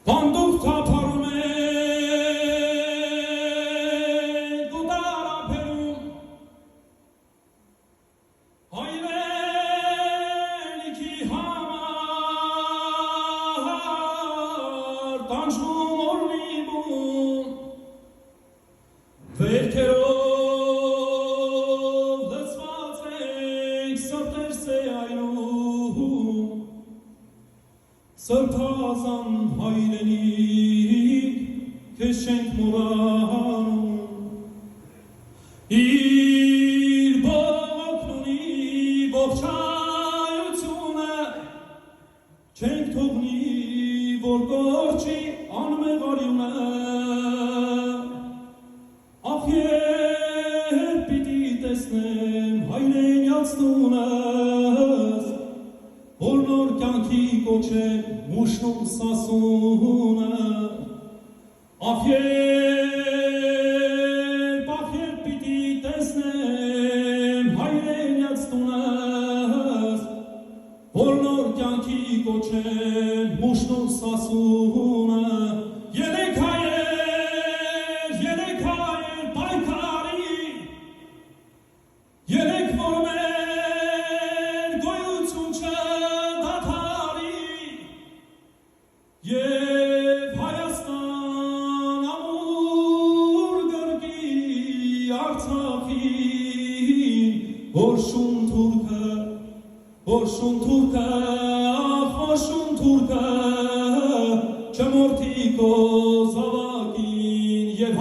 Պանդուկ թափարում է դու դարապերում հայրենիքի համար տանջվում օրնիվում վերքերով լծված ենք սրտեր սեայնում սրբազան հայրենիք քեզ չենք մոռանում իր բողոքն ունի ողջայությունը չենք թողնի որ կորչի անմեղ արյունը ախ երբ պիտի տեսնեմ հայրենյաց տունս որ նոր կյանքի կոչեմ մուշնում սասունը ախ երբ պիտի տեսնեմ հայրենյաց տունս որ նոր կյանքի կոչեմ մուշնում սասունը երեք հայեր պայքարի երեք որ մեր գոյություն չդադարի և Հայաստան ամուր գրկի Արցախին որ շուն թուրքը չմորթի քո զավակին և